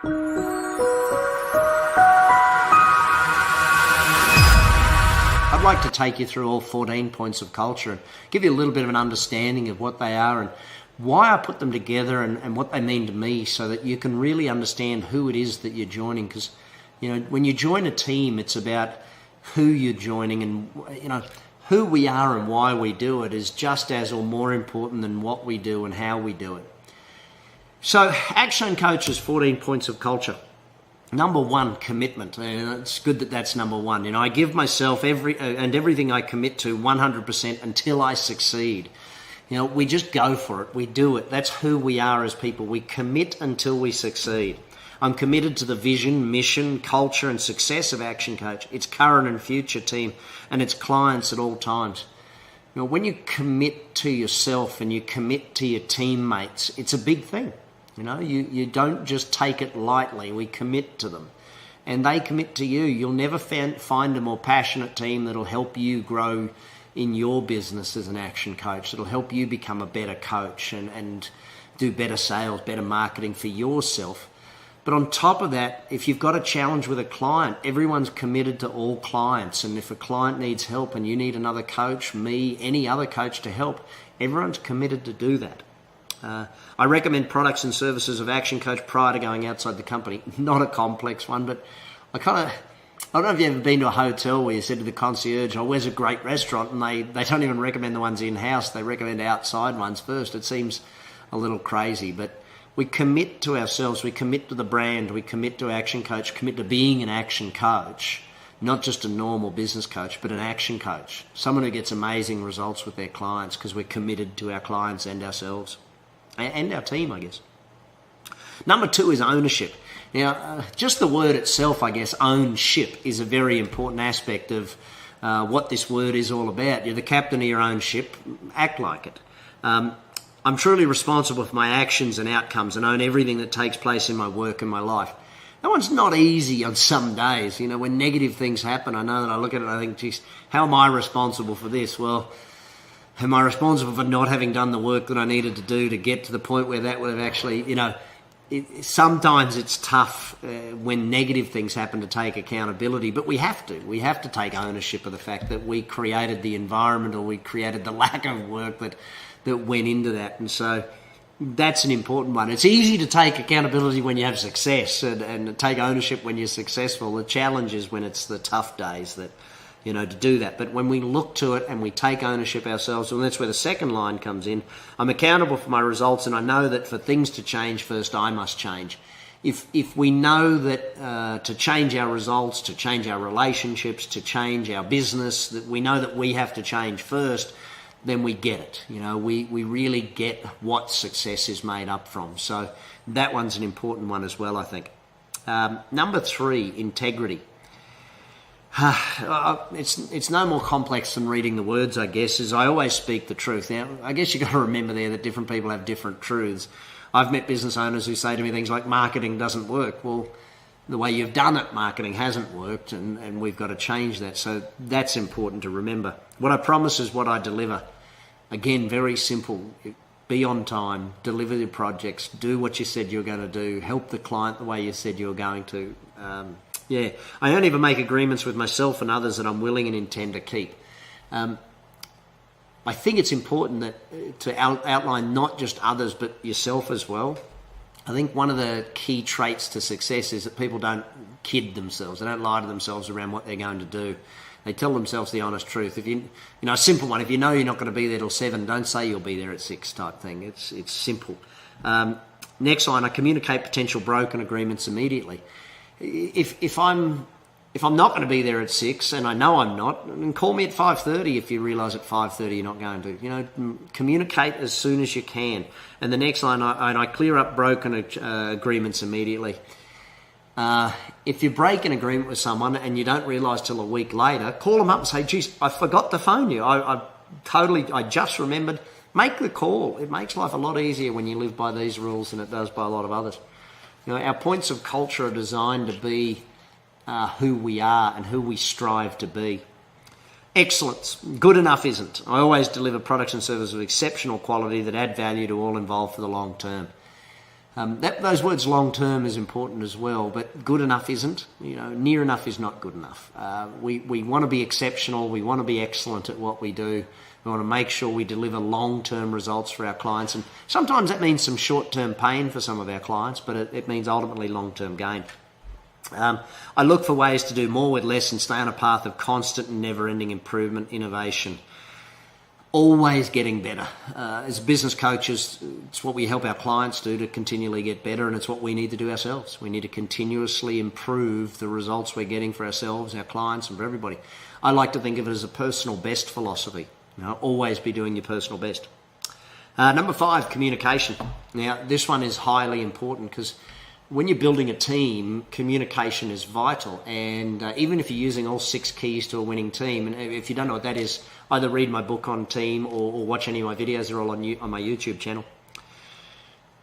I'd like to take you through all 14 points of culture and give you a little bit of an understanding of what they are and why I put them together and what they mean to me, so that you can really understand who it is that you're joining. Because, when you join a team, it's about who you're joining, and, who we are and why we do it is just as or more important than what we do and how we do it. So, ActionCOACH's 14 points of culture. Number one, commitment. And it's good that that's number one. I give myself everything I commit to 100% until I succeed. We just go for it. We do it. That's who we are as people. We commit until we succeed. I'm committed to the vision, mission, culture, and success of ActionCOACH, its current and future team, and its clients at all times. When you commit to yourself and you commit to your teammates, it's a big thing. You don't just take it lightly. We commit to them, and they commit to you. You'll never find a more passionate team that'll help you grow in your business as an action coach. It'll help you become a better coach and do better sales, better marketing for yourself. But on top of that, if you've got a challenge with a client, everyone's committed to all clients. And if a client needs help and you need another coach, me, any other coach to help, everyone's committed to do that. I recommend products and services of ActionCOACH prior to going outside the company. Not a complex one, but I don't know if you've ever been to a hotel where you said to the concierge, where's a great restaurant? And they don't even recommend the ones in-house. They recommend outside ones first. It seems a little crazy, but we commit to ourselves. We commit to the brand. We commit to ActionCOACH, commit to being an action coach, not just a normal business coach, but an action coach, someone who gets amazing results with their clients because we're committed to our clients and ourselves. And our team, I guess. Number two is ownership. Now, just the word itself, I guess, ownership, is a very important aspect of what this word is all about. You're the captain of your own ship. Act like it. I'm truly responsible for my actions and outcomes and own everything that takes place in my work and my life. That one's not easy on some days. When negative things happen, I know that I look at it and I think, geez, how am I responsible for this? Well, am I responsible for not having done the work that I needed to do to get to the point where that would have actually, sometimes it's tough when negative things happen to take accountability, but we have to. We have to take ownership of the fact that we created the environment, or we created the lack of work that went into that. And so that's an important one. It's easy to take accountability when you have success and take ownership when you're successful. The challenge is when it's the tough days that, to do that. But when we look to it and we take ownership ourselves, and that's where the second line comes in, I'm accountable for my results, and I know that for things to change first, I must change. If we know that to change our results, to change our relationships, to change our business, that we know that we have to change first, then we get it. We really get what success is made up from. So that one's an important one as well, I think. Number three, integrity. It's no more complex than reading the words, I guess, as I always speak the truth. Now, I guess you've got to remember there that different people have different truths. I've met business owners who say to me things like, marketing doesn't work. Well, the way you've done it, marketing hasn't worked, and we've got to change that. So that's important to remember. What I promise is what I deliver. Again, very simple. Be on time, deliver your projects, do what you said you were going to do, help the client the way you said you were going to. I only ever make agreements with myself and others that I'm willing and intend to keep. I think it's important that to outline not just others but yourself as well. I think one of the key traits to success is that people don't kid themselves. They don't lie to themselves around what they're going to do. They tell themselves the honest truth. If a simple one, if you know you're not going to be there till 7, don't say you'll be there at 6 type thing. It's simple. Next line, I communicate potential broken agreements immediately. If I'm not going to be there at 6, and I know I'm not, then call me at 5:30 if you realise at 5:30 you're not going to. Communicate as soon as you can. And the next line, I clear up broken agreements immediately. If you break an agreement with someone and you don't realise till a week later, call them up and say, geez, I forgot to phone you. I just remembered. Make the call. It makes life a lot easier when you live by these rules than it does by a lot of others. Our points of culture are designed to be who we are and who we strive to be. Excellence. Good enough isn't. I always deliver products and services of exceptional quality that add value to all involved for the long term. Those words long term is important as well, but good enough isn't. Near enough is not good enough. We want to be exceptional. We want to be excellent at what we do. We want to make sure we deliver long-term results for our clients. And sometimes that means some short-term pain for some of our clients, but it means ultimately long-term gain. I look for ways to do more with less and stay on a path of constant and never-ending improvement, innovation. Always getting better. As business coaches, it's what we help our clients do to continually get better, and it's what we need to do ourselves. We need to continuously improve the results we're getting for ourselves, our clients, and for everybody. I like to think of it as a personal best philosophy. Always be doing your personal best. Number 5, communication. Now, this one is highly important because when you're building a team, communication is vital. And even if you're using all 6 keys to a winning team, and if you don't know what that is, either read my book on team or watch any of my videos. They're all on my YouTube channel.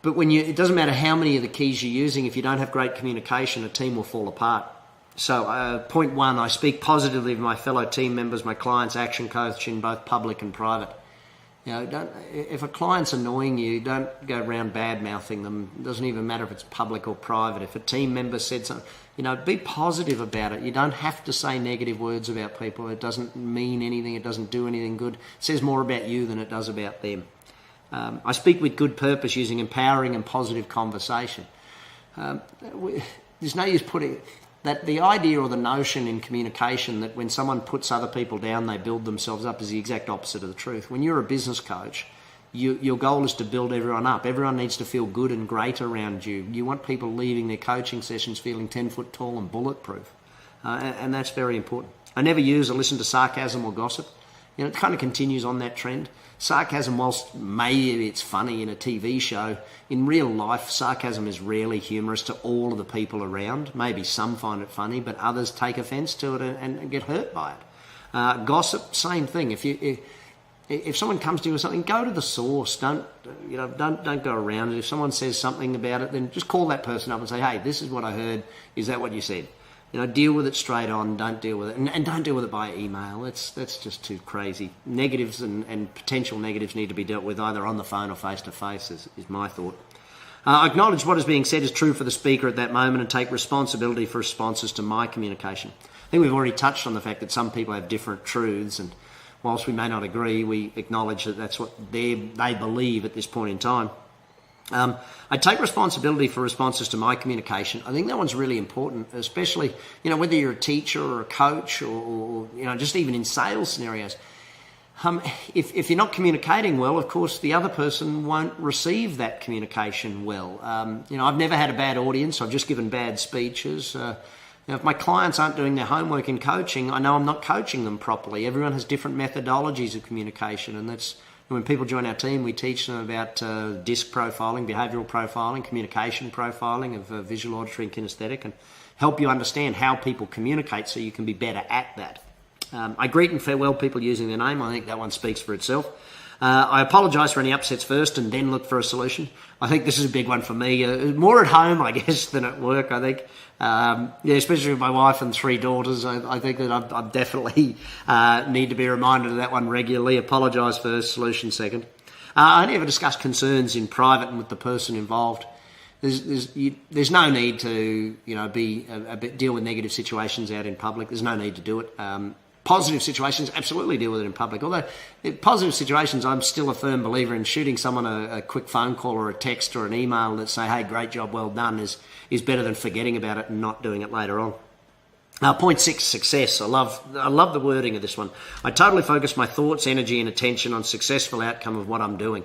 But it doesn't matter how many of the keys you're using, if you don't have great communication, a team will fall apart. So point 1, I speak positively of my fellow team members, my clients, action coach in both public and private. If a client's annoying you, don't go around bad-mouthing them. It doesn't even matter if it's public or private. If a team member said something, be positive about it. You don't have to say negative words about people. It doesn't mean anything. It doesn't do anything good. It says more about you than it does about them. I speak with good purpose using empowering and positive conversation. There's no use putting... that the idea or the notion in communication that when someone puts other people down, they build themselves up is the exact opposite of the truth. When you're a business coach, your goal is to build everyone up. Everyone needs to feel good and great around you. You want people leaving their coaching sessions feeling 10 foot tall and bulletproof. And that's very important. I never use or listen to sarcasm or gossip. It kind of continues on that trend. Sarcasm, whilst maybe it's funny in a TV show, in real life, sarcasm is rarely humorous to all of the people around. Maybe some find it funny, but others take offence to it and get hurt by it. Gossip, same thing. If someone comes to you with something, go to the source. Don't go around it. If someone says something about it, then just call that person up and say, hey, this is what I heard. Is that what you said? Deal with it straight on. Don't deal with it, and don't deal with it by email. That's just too crazy. Negatives and potential negatives need to be dealt with either on the phone or face to face. Is my thought. Acknowledge what is being said is true for the speaker at that moment, and take responsibility for responses to my communication. I think we've already touched on the fact that some people have different truths, and whilst we may not agree, we acknowledge that that's what they believe at this point in time. I take responsibility for responses to my communication. I think that one's really important, especially, whether you're a teacher or a coach or just even in sales scenarios. If you're not communicating well, of course, the other person won't receive that communication well. I've never had a bad audience. I've just given bad speeches. If my clients aren't doing their homework in coaching, I know I'm not coaching them properly. Everyone has different methodologies of communication, and that's when people join our team, we teach them about DISC profiling, behavioural profiling, communication profiling of visual, auditory and kinesthetic, and help you understand how people communicate so you can be better at that. I greet and farewell people using their name. I think that one speaks for itself. I apologise for any upsets first and then look for a solution. I think this is a big one for me. More at home, I guess, than at work, I think. Especially with my wife and 3 daughters, I think that I definitely need to be reminded of that one regularly. Apologise first, solution second. I only ever discuss concerns in private and with the person involved. There's no need to deal with negative situations out in public. There's no need to do it. Positive situations, absolutely deal with it in public. Although, in positive situations, I'm still a firm believer in shooting someone a quick phone call or a text or an email that say, hey, great job, well done, is better than forgetting about it and not doing it later on. Point 6, success. I love the wording of this one. I totally focus my thoughts, energy and attention on successful outcome of what I'm doing.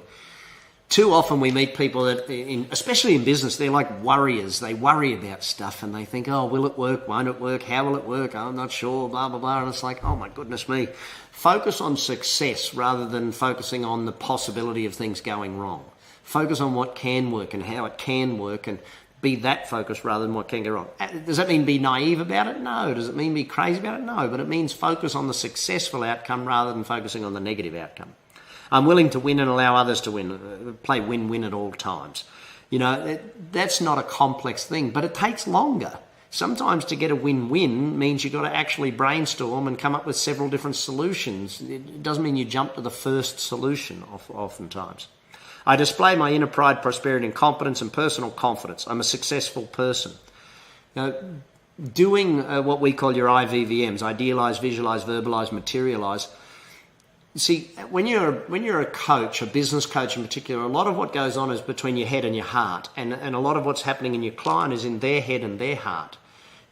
Too often we meet people that, especially in business, they're like worriers. They worry about stuff and they think, oh, will it work? Won't it work? How will it work? I'm not sure, blah, blah, blah. And it's like, oh, my goodness me. Focus on success rather than focusing on the possibility of things going wrong. Focus on what can work and how it can work and be that focused rather than what can go wrong. Does that mean be naive about it? No. Does it mean be crazy about it? No. But it means focus on the successful outcome rather than focusing on the negative outcome. I'm willing to win and allow others to win. Play win-win at all times. That's not a complex thing, but it takes longer. Sometimes to get a win-win means you've got to actually brainstorm and come up with several different solutions. It doesn't mean you jump to the first solution oftentimes. I display my inner pride, prosperity and competence and personal confidence. I'm a successful person. Now, doing what we call your IVVMs, idealize, visualize, verbalize, materialize. See, when you're a coach, a business coach in particular, a lot of what goes on is between your head and your heart, and a lot of what's happening in your client is in their head and their heart.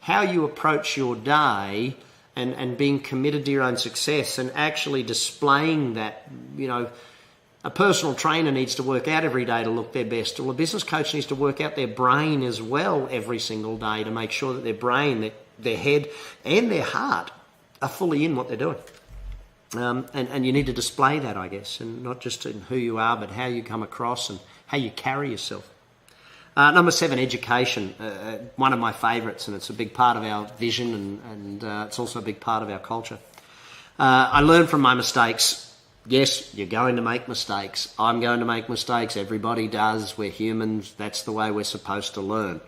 How you approach your day and being committed to your own success and actually displaying that, a personal trainer needs to work out every day to look their best. Well, a business coach needs to work out their brain as well every single day to make sure that their brain, their head and their heart are fully in what they're doing. And you need to display that, I guess, and not just in who you are, but how you come across and how you carry yourself. Number 7, education. One of my favourites, and it's a big part of our vision, and it's also a big part of our culture. I learn from my mistakes. Yes, you're going to make mistakes. I'm going to make mistakes. Everybody does. We're humans. That's the way we're supposed to learn.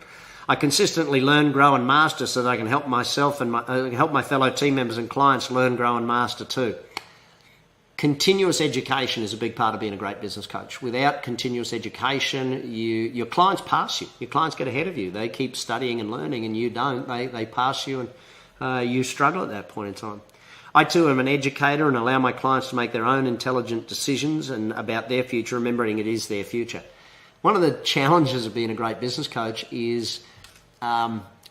I consistently learn, grow and master so that I can help myself and help my fellow team members and clients learn, grow and master too. Continuous education is a big part of being a great business coach. Without continuous education, your clients pass you. Your clients get ahead of you. They keep studying and learning and you don't. They pass you and you struggle at that point in time. I too am an educator and allow my clients to make their own intelligent decisions and about their future, remembering it is their future. One of the challenges of being a great business coach is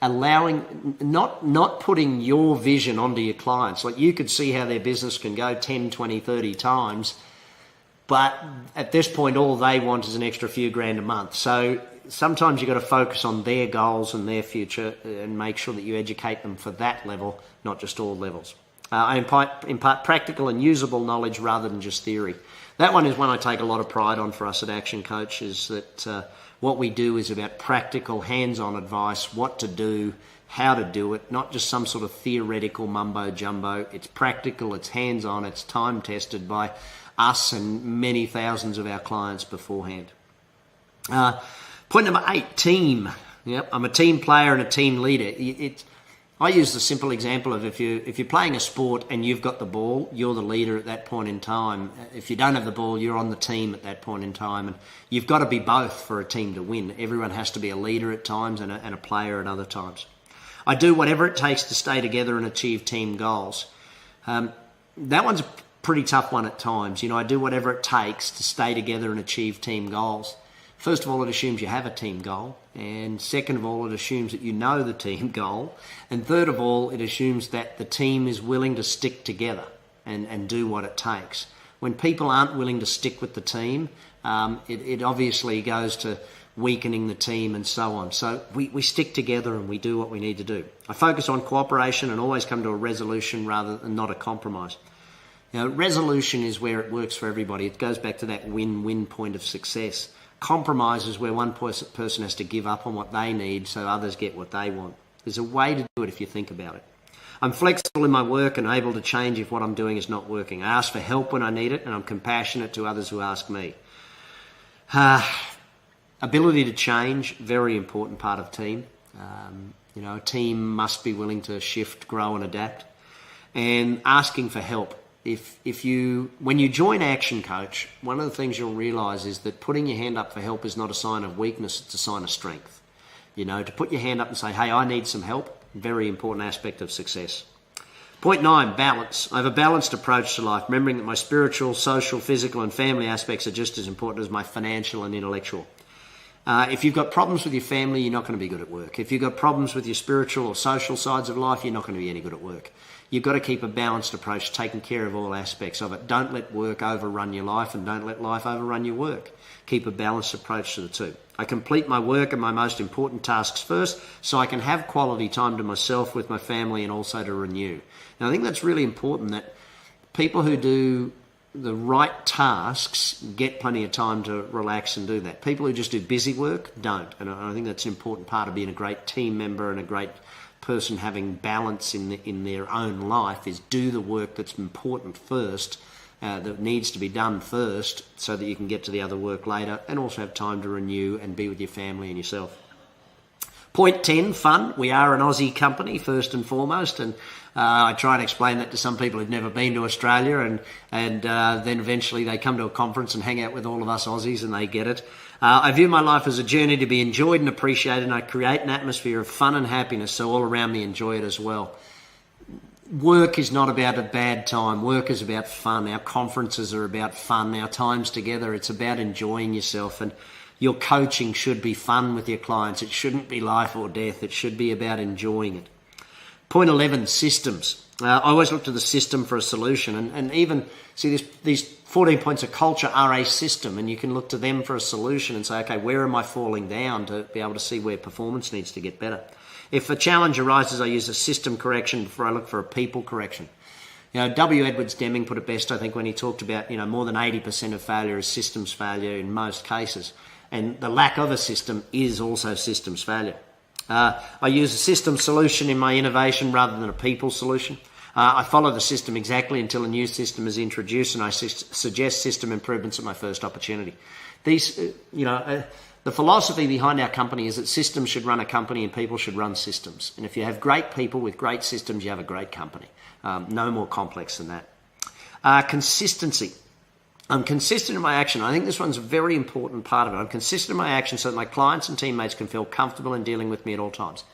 allowing, not putting your vision onto your clients. Like, you could see how their business can go 10, 20, 30 times, but at this point all they want is an extra few grand a month. So sometimes you've got to focus on their goals and their future and make sure that you educate them for that level, not just all levels. I impart practical and usable knowledge rather than just theory. That one is one I take a lot of pride on for us at Action Coach, is that what we do is about practical, hands-on advice, what to do, how to do it, not just some sort of theoretical mumbo-jumbo. It's practical, it's hands-on, it's time-tested by us and many thousands of our clients beforehand. Point number 8, team. Yep, I'm a team player and a team leader. I use the simple example of if you're playing a sport and you've got the ball, you're the leader at that point in time. If you don't have the ball, you're on the team at that point in time. And you've got to be both for a team to win. Everyone has to be a leader at times and a player at other times. I do whatever it takes to stay together and achieve team goals. That one's a pretty tough one at times. I do whatever it takes to stay together and achieve team goals. First of all, it assumes you have a team goal. And second of all, it assumes that you know the team goal. And third of all, it assumes that the team is willing to stick together and do what it takes. When people aren't willing to stick with the team, it obviously goes to weakening the team and so on. So we stick together and we do what we need to do. I focus on cooperation and always come to a resolution rather than not a compromise. Resolution is where it works for everybody. It goes back to that win-win point of success. Compromise is where one person has to give up on what they need so others get what they want. There's a way to do it if you think about it. I'm flexible in my work and able to change if what I'm doing is not working. I ask for help when I need it, and I'm compassionate to others who ask me. Ability to change, very important part of team. A team must be willing to shift, grow and adapt. And asking for help. When you join Action Coach, one of the things you'll realise is that putting your hand up for help is not a sign of weakness, it's a sign of strength. To put your hand up and say, hey, I need some help, very important aspect of success. Point 9, balance. I have a balanced approach to life, remembering that my spiritual, social, physical and family aspects are just as important as my financial and intellectual. If you've got problems with your family, you're not going to be good at work. If you've got problems with your spiritual or social sides of life, you're not going to be any good at work. You've got to keep a balanced approach, taking care of all aspects of it. Don't let work overrun your life and don't let life overrun your work. Keep a balanced approach to the two. I complete my work and my most important tasks first so I can have quality time to myself, with my family and also to renew. Now, I think that's really important, that people who do the right tasks get plenty of time to relax and do that. People who just do busy work don't. And I think that's an important part of being a great team member and a great person having balance in their own life, is do the work that's important first, that needs to be done first, so that you can get to the other work later and also have time to renew and be with your family and yourself. Point 10, fun. We are an Aussie company, first and foremost, and I try and explain that to some people who've never been to Australia, and then eventually they come to a conference and hang out with all of us Aussies and they get it. I view my life as a journey to be enjoyed and appreciated, and I create an atmosphere of fun and happiness so all around me enjoy it as well. Work is not about a bad time. Work is about fun. Our conferences are about fun. Our times together, it's about enjoying yourself, and your coaching should be fun with your clients. It shouldn't be life or death. It should be about enjoying it. Point 11, systems. I always look to the system for a solution, and even, see, these 14 points of culture are a system, and you can look to them for a solution and say, okay, where am I falling down, to be able to see where performance needs to get better. If a challenge arises, I use a system correction before I look for a people correction. W. Edwards Deming put it best, I think, when he talked about, more than 80% of failure is systems failure in most cases. And the lack of a system is also systems failure. I use a system solution in my innovation rather than a people solution. I follow the system exactly until a new system is introduced, and I suggest system improvements at my first opportunity. These, the philosophy behind our company is that systems should run a company and people should run systems. And if you have great people with great systems, you have a great company. No more complex than that. Consistency. I'm consistent in my action. I think this one's a very important part of it. I'm consistent in my action so that my clients and teammates can feel comfortable in dealing with me at all times.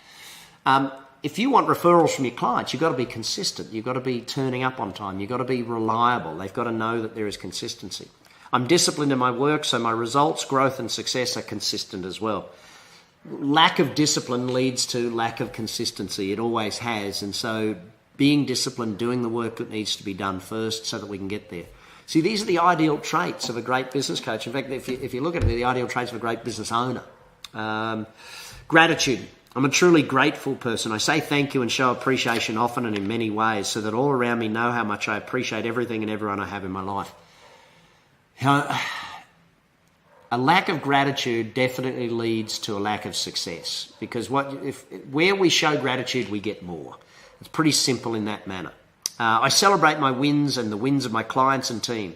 If you want referrals from your clients, you've got to be consistent. You've got to be turning up on time. You've got to be reliable. They've got to know that there is consistency. I'm disciplined in my work, so my results, growth, and success are consistent as well. Lack of discipline leads to lack of consistency. It always has. And so being disciplined, doing the work that needs to be done first so that we can get there. See, these are the ideal traits of a great business coach. In fact, if you look at it, they're the ideal traits of a great business owner. Gratitude. I'm a truly grateful person. I say thank you and show appreciation often and in many ways so that all around me know how much I appreciate everything and everyone I have in my life. A lack of gratitude definitely leads to a lack of success, because where we show gratitude, we get more. It's pretty simple in that manner. I celebrate my wins and the wins of my clients and team.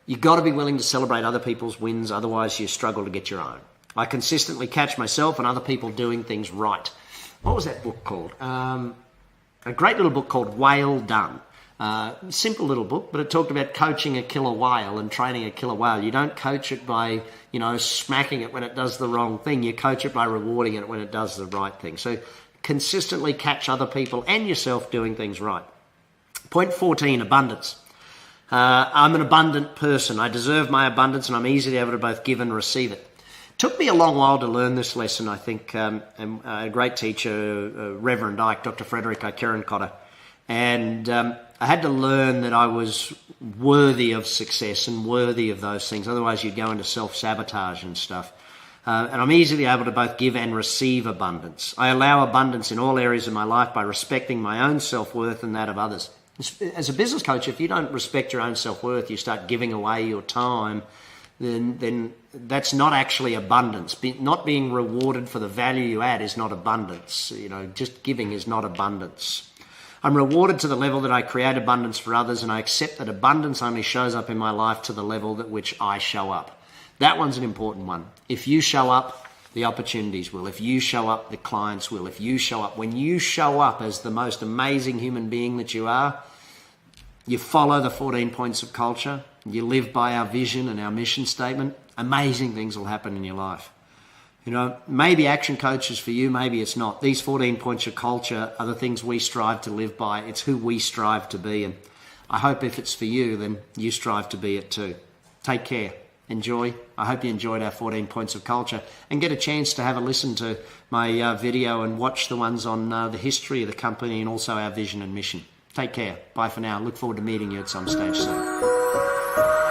You've got to be willing to celebrate other people's wins, otherwise you struggle to get your own. I consistently catch myself and other people doing things right. What was that book called? A great little book called Whale Done. Simple little book, but it talked about coaching a killer whale and training a killer whale. You don't coach it by, smacking it when it does the wrong thing. You coach it by rewarding it when it does the right thing. So consistently catch other people and yourself doing things right. Point 14, abundance. I'm an abundant person. I deserve my abundance, and I'm easily able to both give and receive it. Took me a long while to learn this lesson, I think. A great teacher, Reverend Ike, Dr. Frederick Ikerenkotter. And I had to learn that I was worthy of success and worthy of those things. Otherwise, you'd go into self-sabotage and stuff. And I'm easily able to both give and receive abundance. I allow abundance in all areas of my life by respecting my own self-worth and that of others. As a business coach, if you don't respect your own self-worth, you start giving away your time, then that's not actually abundance. Not being rewarded for the value you add is not abundance. Just giving is not abundance. I'm rewarded to the level that I create abundance for others, and I accept that abundance only shows up in my life to the level at which I show up. That one's an important one. If you show up, the opportunities will. If you show up, the clients will. If you show up, when you show up as the most amazing human being that you are, you follow the 14 points of culture, you live by our vision and our mission statement, amazing things will happen in your life. Maybe Action Coach is for you, maybe it's not. These 14 points of culture are the things we strive to live by. It's who we strive to be. And I hope if it's for you, then you strive to be it too. Take care. Enjoy. I hope you enjoyed our 14 points of culture and get a chance to have a listen to my video and watch the ones on the history of the company and also our vision and mission. Take care. Bye for now. Look forward to meeting you at some stage soon.